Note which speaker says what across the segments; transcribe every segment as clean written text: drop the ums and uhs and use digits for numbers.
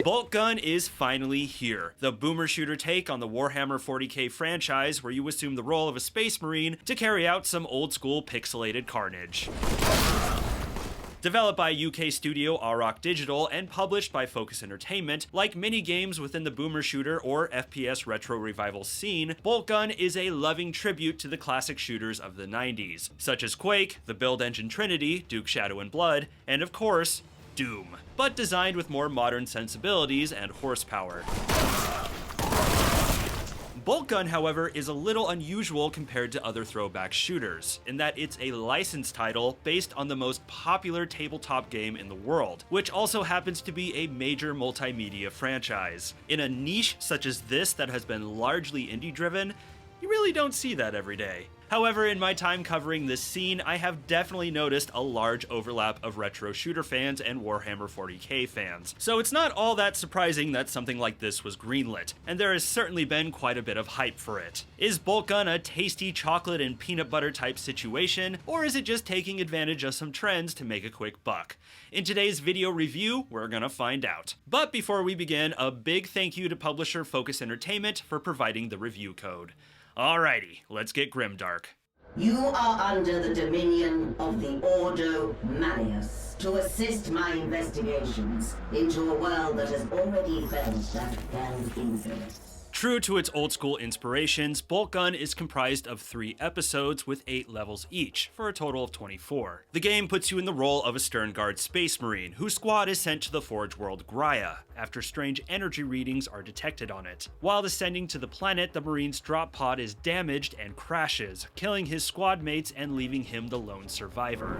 Speaker 1: Boltgun is finally here, the boomer shooter take on the Warhammer 40k franchise where you assume the role of a space marine to carry out some old school pixelated carnage. Developed by UK studio Auroch Digital and published by Focus Entertainment, like many games within the boomer shooter or FPS retro revival scene, Boltgun is a loving tribute to the classic shooters of the 90s, such as Quake, the build engine Trinity, Duke Shadow and Blood, and of course, Doom, but designed with more modern sensibilities and horsepower. Boltgun, however, is a little unusual compared to other throwback shooters, in that it's a licensed title based on the most popular tabletop game in the world, which also happens to be a major multimedia franchise. In a niche such as this that has been largely indie-driven, you really don't see that every day. However, in my time covering this scene, I have definitely noticed a large overlap of retro shooter fans and Warhammer 40k fans. So it's not all that surprising that something like this was greenlit, and there has certainly been quite a bit of hype for it. Is Boltgun a tasty chocolate and peanut butter type situation, or is it just taking advantage of some trends to make a quick buck? In today's video review, we're gonna find out. But before we begin, a big thank you to publisher Focus Entertainment for providing the review code. Alrighty, let's get grimdark.
Speaker 2: You are under the dominion of the Ordo Malleus to assist my investigations into a world that has already felt that damned influence.
Speaker 1: True to its old school inspirations, Boltgun is comprised of 3 episodes with 8 levels each, for a total of 24. The game puts you in the role of a Stern Guard space marine, whose squad is sent to the Forge world Graia, after strange energy readings are detected on it. While descending to the planet, the marine's drop pod is damaged and crashes, killing his squad mates and leaving him the lone survivor.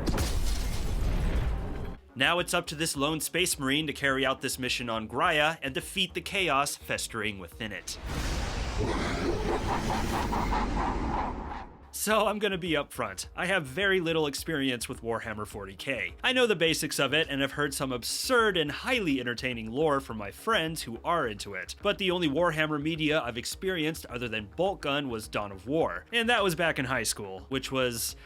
Speaker 1: Now it's up to this lone space marine to carry out this mission on Graia and defeat the chaos festering within it. So I'm gonna be upfront. I have very little experience with Warhammer 40k. I know the basics of it and have heard some absurd and highly entertaining lore from my friends who are into it, but the only Warhammer media I've experienced other than Boltgun was Dawn of War, and that was back in high school, which was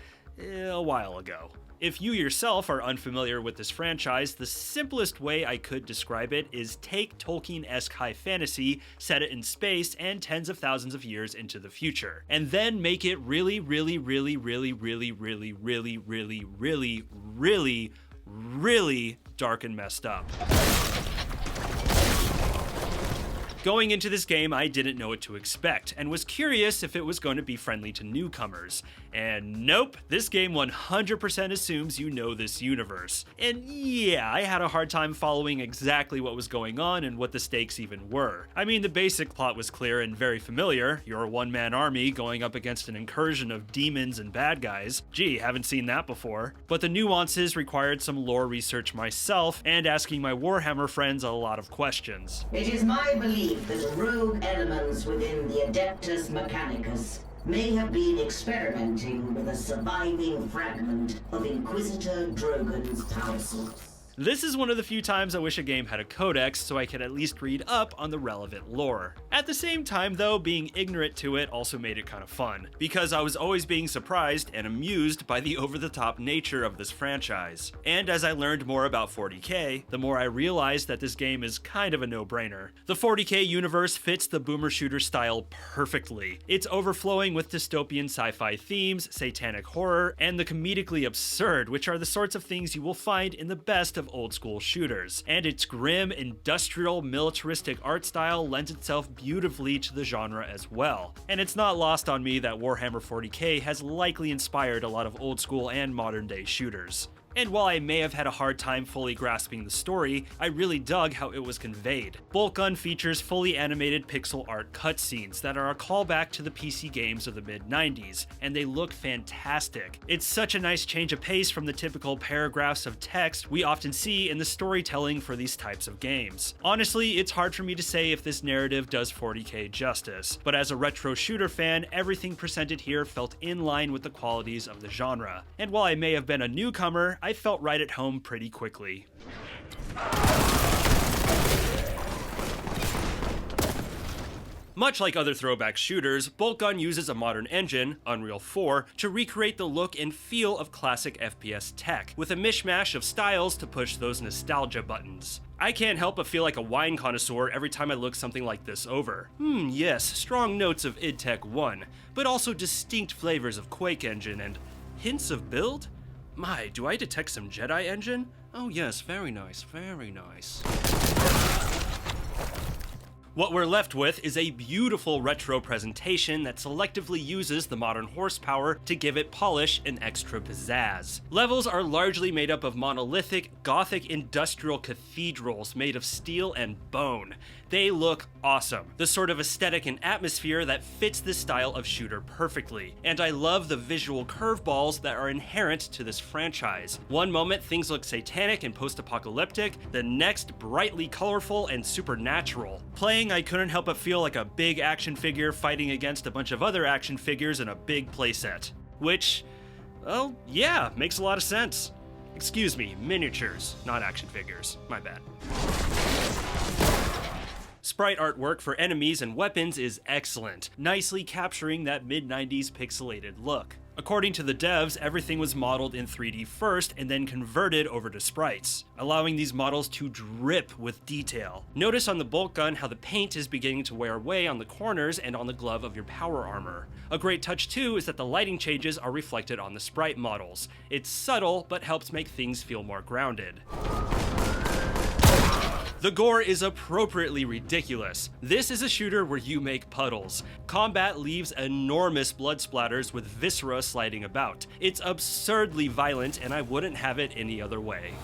Speaker 1: a while ago. If you yourself are unfamiliar with this franchise, the simplest way I could describe it is take Tolkien-esque high fantasy, set it in space and tens of thousands of years into the future, and then make it really dark and messed up. Going into this game, I didn't know what to expect, and was curious if it was going to be friendly to newcomers. And nope, this game 100% assumes you know this universe. And yeah, I had a hard time following exactly what was going on and what the stakes even were. I mean, the basic plot was clear and very familiar. You're a one-man army going up against an incursion of demons and bad guys. Gee, haven't seen that before. But the nuances required some lore research myself, and asking my Warhammer friends a lot of questions.
Speaker 2: It is my belief that rogue elements within the Adeptus Mechanicus may have been experimenting with a surviving fragment of Inquisitor Drogon's power source.
Speaker 1: This is one of the few times I wish a game had a codex so I could at least read up on the relevant lore. At the same time though, being ignorant to it also made it kind of fun, because I was always being surprised and amused by the over-the-top nature of this franchise. And as I learned more about 40k, the more I realized that this game is kind of a no-brainer. The 40k universe fits the boomer shooter style perfectly. It's overflowing with dystopian sci-fi themes, satanic horror, and the comedically absurd, which are the sorts of things you will find in the best of old school shooters, and its grim, industrial, militaristic art style lends itself beautifully to the genre as well. And it's not lost on me that Warhammer 40k has likely inspired a lot of old school and modern day shooters. And while I may have had a hard time fully grasping the story, I really dug how it was conveyed. Boltgun features fully animated pixel art cutscenes that are a callback to the PC games of the mid-90s, and they look fantastic. It's such a nice change of pace from the typical paragraphs of text we often see in the storytelling for these types of games. Honestly, it's hard for me to say if this narrative does 40k justice, but as a retro shooter fan, everything presented here felt in line with the qualities of the genre. And while I may have been a newcomer, I felt right at home pretty quickly. Much like other throwback shooters, Boltgun uses a modern engine, Unreal 4, to recreate the look and feel of classic FPS tech, with a mishmash of styles to push those nostalgia buttons. I can't help but feel like a wine connoisseur every time I look something like this over. Yes, strong notes of id Tech 1, but also distinct flavors of Quake engine and hints of build? My, do I detect some Jedi engine? Oh yes, very nice, very nice. What we're left with is a beautiful retro presentation that selectively uses the modern horsepower to give it polish and extra pizzazz. Levels are largely made up of monolithic, gothic industrial cathedrals made of steel and bone. They look awesome, the sort of aesthetic and atmosphere that fits this style of shooter perfectly. And I love the visual curveballs that are inherent to this franchise. One moment things look satanic and post-apocalyptic, the next brightly colorful and supernatural. Playing, I couldn't help but feel like a big action figure fighting against a bunch of other action figures in a big playset. Which, well, yeah, makes a lot of sense. Excuse me, miniatures, not action figures. My bad. Sprite artwork for enemies and weapons is excellent, nicely capturing that mid-90s pixelated look. According to the devs, everything was modeled in 3D first and then converted over to sprites, allowing these models to drip with detail. Notice on the Boltgun how the paint is beginning to wear away on the corners and on the glove of your power armor. A great touch too is that the lighting changes are reflected on the sprite models. It's subtle, but helps make things feel more grounded. The gore is appropriately ridiculous. This is a shooter where you make puddles. Combat leaves enormous blood splatters with viscera sliding about. It's absurdly violent, and I wouldn't have it any other way.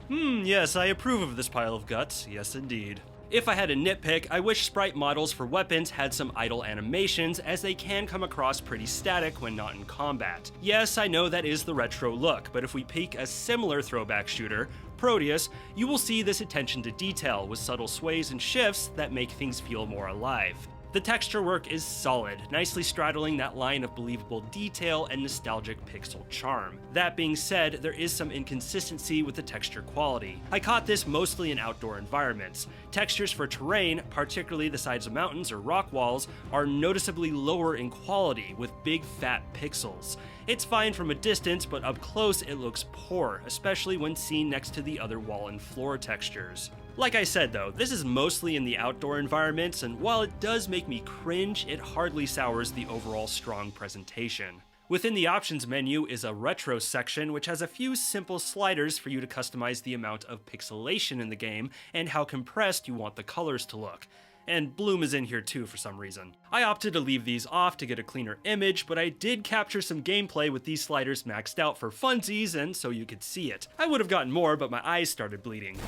Speaker 1: Yes, I approve of this pile of guts. Yes, indeed. If I had a nitpick, I wish sprite models for weapons had some idle animations, as they can come across pretty static when not in combat. Yes, I know that is the retro look, but if we pick a similar throwback shooter, Proteus, you will see this attention to detail with subtle sways and shifts that make things feel more alive. The texture work is solid, nicely straddling that line of believable detail and nostalgic pixel charm. That being said, there is some inconsistency with the texture quality. I caught this mostly in outdoor environments. Textures for terrain, particularly the sides of mountains or rock walls, are noticeably lower in quality, with big fat pixels. It's fine from a distance, but up close it looks poor, especially when seen next to the other wall and floor textures. Like I said though, this is mostly in the outdoor environments, and while it does make me cringe, it hardly sours the overall strong presentation. Within the options menu is a retro section which has a few simple sliders for you to customize the amount of pixelation in the game and how compressed you want the colors to look. And bloom is in here too for some reason. I opted to leave these off to get a cleaner image, but I did capture some gameplay with these sliders maxed out for funsies and so you could see it. I would have gotten more, but my eyes started bleeding.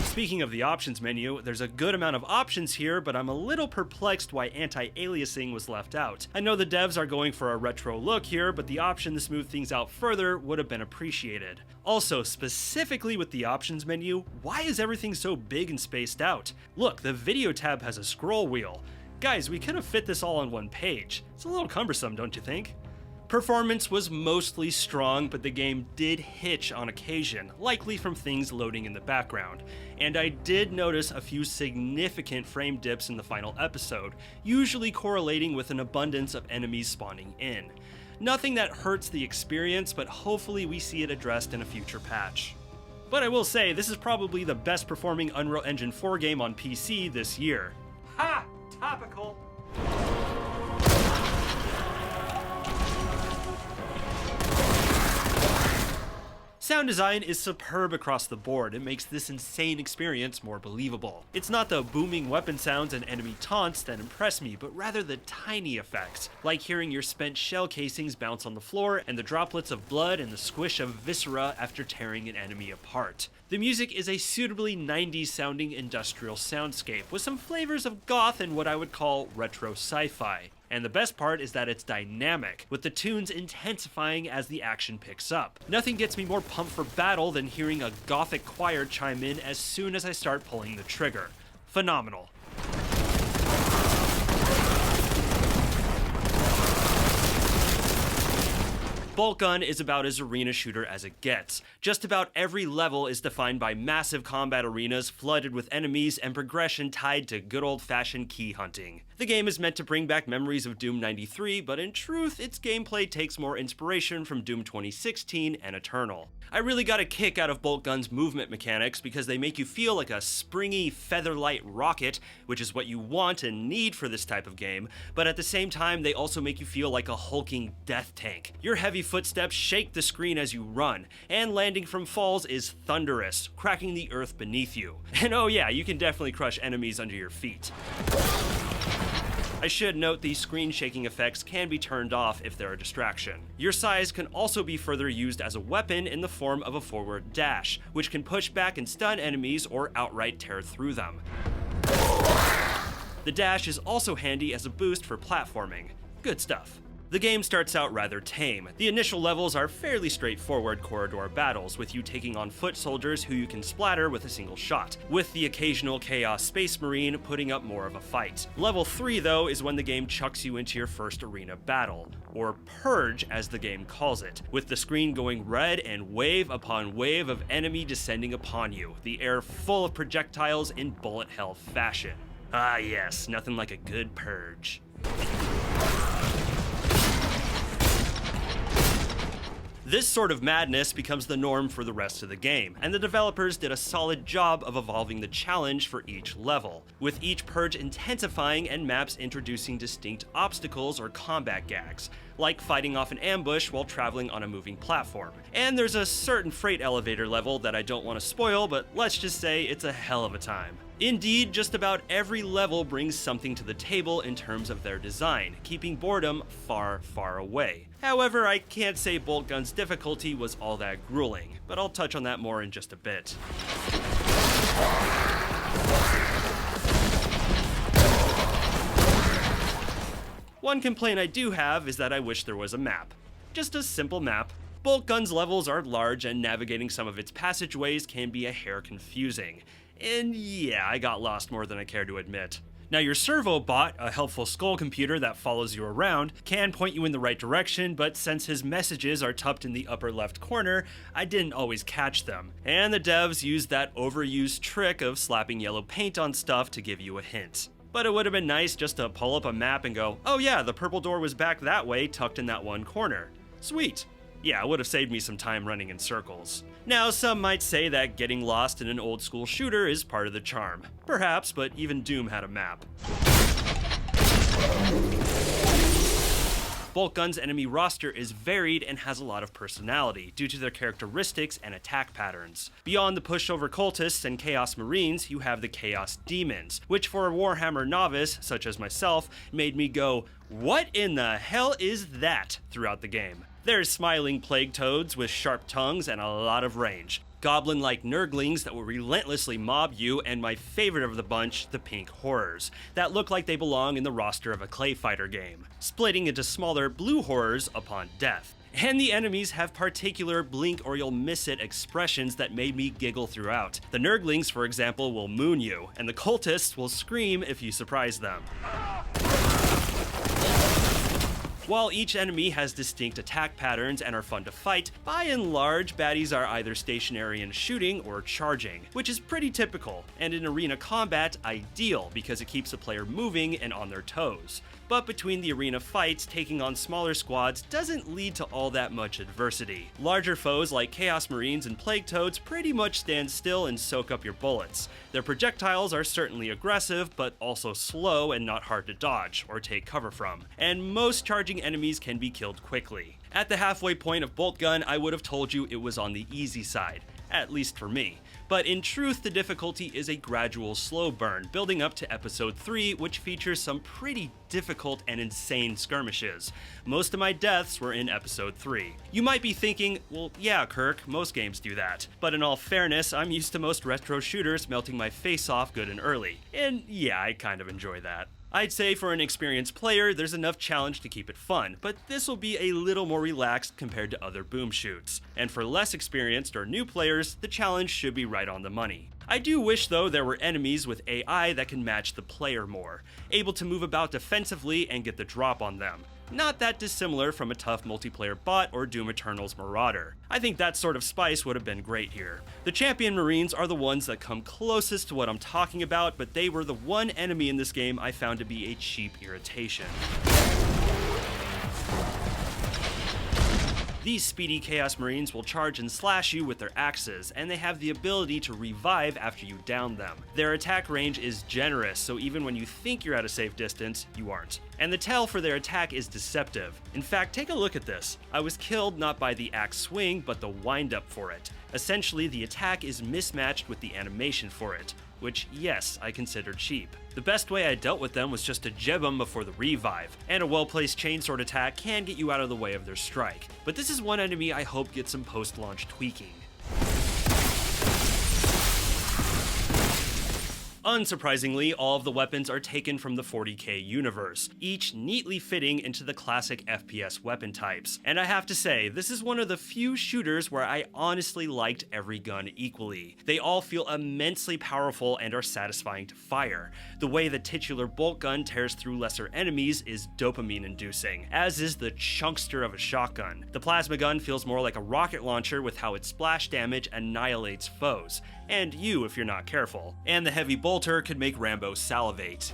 Speaker 1: Speaking of the options menu, there's a good amount of options here, but I'm a little perplexed why anti-aliasing was left out. I know the devs are going for a retro look here, but the option to smooth things out further would have been appreciated. Also, specifically with the options menu, why is everything so big and spaced out? Look, the video tab has a scroll wheel. Guys, we could have fit this all on one page. It's a little cumbersome, don't you think? Performance was mostly strong, but the game did hitch on occasion, likely from things loading in the background. And I did notice a few significant frame dips in the final episode, usually correlating with an abundance of enemies spawning in. Nothing that hurts the experience, but hopefully we see it addressed in a future patch. But I will say, this is probably the best performing Unreal Engine 4 game on PC this year. Ha! Topical! Sound design is superb across the board. It makes this insane experience more believable. It's not the booming weapon sounds and enemy taunts that impress me, but rather the tiny effects, like hearing your spent shell casings bounce on the floor and the droplets of blood and the squish of viscera after tearing an enemy apart. The music is a suitably 90s sounding industrial soundscape with some flavors of goth and what I would call retro sci-fi. And the best part is that it's dynamic, with the tunes intensifying as the action picks up. Nothing gets me more pumped for battle than hearing a gothic choir chime in as soon as I start pulling the trigger. Phenomenal. Boltgun is about as arena shooter as it gets. Just about every level is defined by massive combat arenas flooded with enemies and progression tied to good old-fashioned key hunting. The game is meant to bring back memories of Doom 93, but in truth, its gameplay takes more inspiration from Doom 2016 and Eternal. I really got a kick out of Boltgun's movement mechanics because they make you feel like a springy, feather-light rocket, which is what you want and need for this type of game, but at the same time, they also make you feel like a hulking death tank. Your heavy footsteps shake the screen as you run, and landing from falls is thunderous, cracking the earth beneath you. And oh yeah, you can definitely crush enemies under your feet. I should note these screen shaking effects can be turned off if they're a distraction. Your size can also be further used as a weapon in the form of a forward dash, which can push back and stun enemies or outright tear through them. The dash is also handy as a boost for platforming. Good stuff. The game starts out rather tame. The initial levels are fairly straightforward corridor battles, with you taking on foot soldiers who you can splatter with a single shot, with the occasional Chaos Space Marine putting up more of a fight. Level 3 though is when the game chucks you into your first arena battle, or Purge as the game calls it, with the screen going red and wave upon wave of enemy descending upon you, the air full of projectiles in bullet hell fashion. Ah yes, nothing like a good purge. This sort of madness becomes the norm for the rest of the game, and the developers did a solid job of evolving the challenge for each level, with each purge intensifying and maps introducing distinct obstacles or combat gags, like fighting off an ambush while traveling on a moving platform. And there's a certain freight elevator level that I don't want to spoil, but let's just say it's a hell of a time. Indeed, just about every level brings something to the table in terms of their design, keeping boredom far, far away. However, I can't say Boltgun's difficulty was all that grueling, but I'll touch on that more in just a bit. One complaint I do have is that I wish there was a map. Just a simple map. Boltgun's levels are large and navigating some of its passageways can be a hair confusing. And yeah, I got lost more than I care to admit. Now your servo bot, a helpful skull computer that follows you around, can point you in the right direction, but since his messages are tucked in the upper left corner, I didn't always catch them. And the devs used that overused trick of slapping yellow paint on stuff to give you a hint. But it would have been nice just to pull up a map and go, oh yeah, the purple door was back that way, tucked in that one corner. Sweet. Yeah, it would have saved me some time running in circles. Now, some might say that getting lost in an old school shooter is part of the charm. Perhaps, but even Doom had a map. Boltgun's enemy roster is varied and has a lot of personality due to their characteristics and attack patterns. Beyond the pushover cultists and Chaos Marines, you have the Chaos Demons, which for a Warhammer novice, such as myself, made me go, what in the hell is that, throughout the game. There's smiling plague toads with sharp tongues and a lot of range, goblin-like nurglings that will relentlessly mob you, and my favorite of the bunch, the pink horrors, that look like they belong in the roster of a clay fighter game, splitting into smaller blue horrors upon death. And the enemies have particular blink or you'll miss it expressions that made me giggle throughout. The nurglings, for example, will moon you, and the cultists will scream if you surprise them. While each enemy has distinct attack patterns and are fun to fight, by and large, baddies are either stationary and shooting or charging, which is pretty typical, and in arena combat, ideal because it keeps the player moving and on their toes. But between the arena fights, taking on smaller squads doesn't lead to all that much adversity. Larger foes like Chaos Marines and Plague Toads pretty much stand still and soak up your bullets. Their projectiles are certainly aggressive, but also slow and not hard to dodge or take cover from, and most charging enemies can be killed quickly. At the halfway point of Boltgun, I would have told you it was on the easy side, at least for me. But in truth, the difficulty is a gradual slow burn, building up to Episode 3, which features some pretty difficult and insane skirmishes. Most of my deaths were in Episode 3. You might be thinking, well, yeah, Kirk, most games do that. But in all fairness, I'm used to most retro shooters melting my face off good and early. And yeah, I kind of enjoy that. I'd say for an experienced player, there's enough challenge to keep it fun, but this will be a little more relaxed compared to other boom shoots. And for less experienced or new players, the challenge should be right on the money. I do wish though there were enemies with AI that can match the player more, able to move about defensively and get the drop on them. Not that dissimilar from a tough multiplayer bot or Doom Eternal's Marauder. I think that sort of spice would have been great here. The Champion Marines are the ones that come closest to what I'm talking about, but they were the one enemy in this game I found to be a cheap irritation. These speedy Chaos Marines will charge and slash you with their axes, and they have the ability to revive after you down them. Their attack range is generous, so even when you think you're at a safe distance, you aren't. And the tail for their attack is deceptive. In fact, take a look at this. I was killed not by the axe swing, but the wind-up for it. Essentially, the attack is mismatched with the animation for it, which, yes, I consider cheap. The best way I dealt with them was just to jib them before the revive, and a well-placed chainsword attack can get you out of the way of their strike. But this is one enemy I hope gets some post-launch tweaking. Unsurprisingly, all of the weapons are taken from the 40k universe, each neatly fitting into the classic FPS weapon types. And I have to say, this is one of the few shooters where I honestly liked every gun equally. They all feel immensely powerful and are satisfying to fire. The way the titular Boltgun tears through lesser enemies is dopamine-inducing, as is the chunkster of a shotgun. The plasma gun feels more like a rocket launcher with how its splash damage annihilates foes, and you if you're not careful. And the heavy bolter could make Rambo salivate.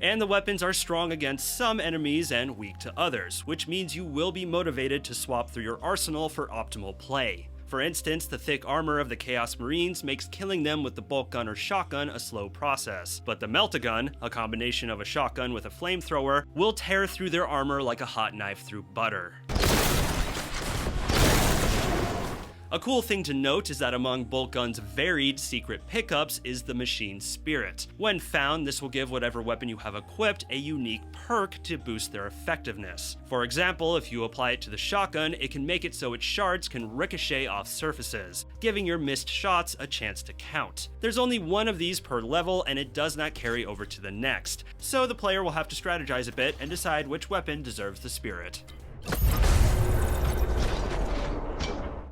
Speaker 1: And the weapons are strong against some enemies and weak to others, which means you will be motivated to swap through your arsenal for optimal play. For instance, the thick armor of the Chaos Marines makes killing them with the Boltgun or shotgun a slow process, but the Melt-A-Gun, a combination of a shotgun with a flamethrower, will tear through their armor like a hot knife through butter. A cool thing to note is that among Boltgun's varied secret pickups is the Machine Spirit. When found, this will give whatever weapon you have equipped a unique perk to boost their effectiveness. For example, if you apply it to the shotgun, it can make it so its shards can ricochet off surfaces, giving your missed shots a chance to count. There's only one of these per level, and it does not carry over to the next, so the player will have to strategize a bit and decide which weapon deserves the spirit.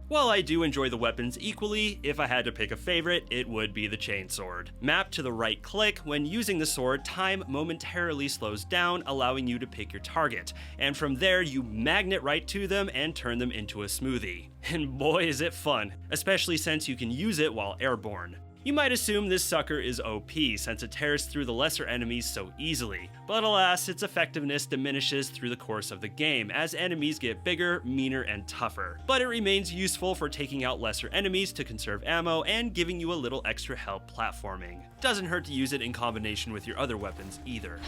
Speaker 1: While I do enjoy the weapons equally, if I had to pick a favorite, it would be the chainsword. Mapped to the right click, when using the sword, time momentarily slows down, allowing you to pick your target, and from there you magnet right to them and turn them into a smoothie. And boy is it fun, especially since you can use it while airborne. You might assume this sucker is OP since it tears through the lesser enemies so easily, but alas, its effectiveness diminishes through the course of the game as enemies get bigger, meaner, and tougher. But it remains useful for taking out lesser enemies to conserve ammo and giving you a little extra help platforming. Doesn't hurt to use it in combination with your other weapons either.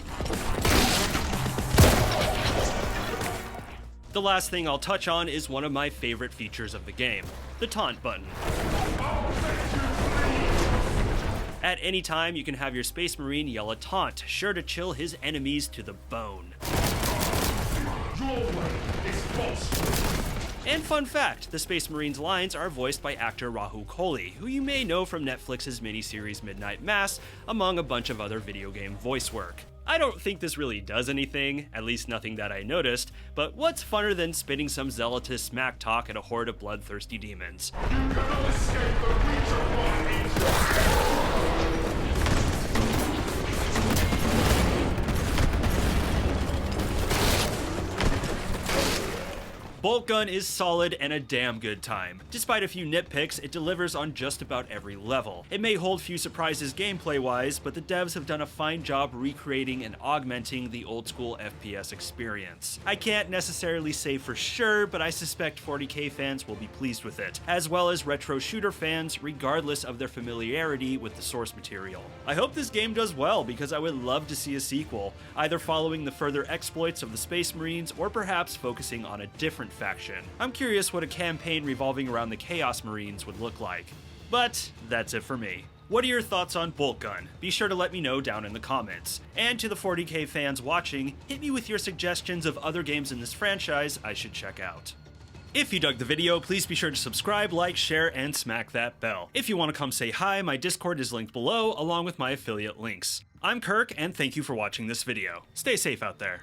Speaker 1: The last thing I'll touch on is one of my favorite features of the game, the taunt button. At any time, you can have your Space Marine yell a taunt, sure to chill his enemies to the bone. And fun fact, the Space Marine's lines are voiced by actor Rahul Kohli, who you may know from Netflix's miniseries Midnight Mass, among a bunch of other video game voice work. I don't think this really does anything, at least nothing that I noticed, but what's funner than spitting some zealotous smack talk at a horde of bloodthirsty demons? You cannot escape the reach of my angel. Boltgun is solid and a damn good time. Despite a few nitpicks, it delivers on just about every level. It may hold few surprises gameplay-wise, but the devs have done a fine job recreating and augmenting the old-school FPS experience. I can't necessarily say for sure, but I suspect 40k fans will be pleased with it, as well as retro shooter fans, regardless of their familiarity with the source material. I hope this game does well, because I would love to see a sequel, either following the further exploits of the Space Marines or perhaps focusing on a different faction. I'm curious what a campaign revolving around the Chaos Marines would look like. But that's it for me. What are your thoughts on Boltgun? Be sure to let me know down in the comments. And to the 40k fans watching, hit me with your suggestions of other games in this franchise I should check out. If you dug the video, please be sure to subscribe, like, share, and smack that bell. If you want to come say hi, my Discord is linked below, along with my affiliate links. I'm Kirk, and thank you for watching this video. Stay safe out there.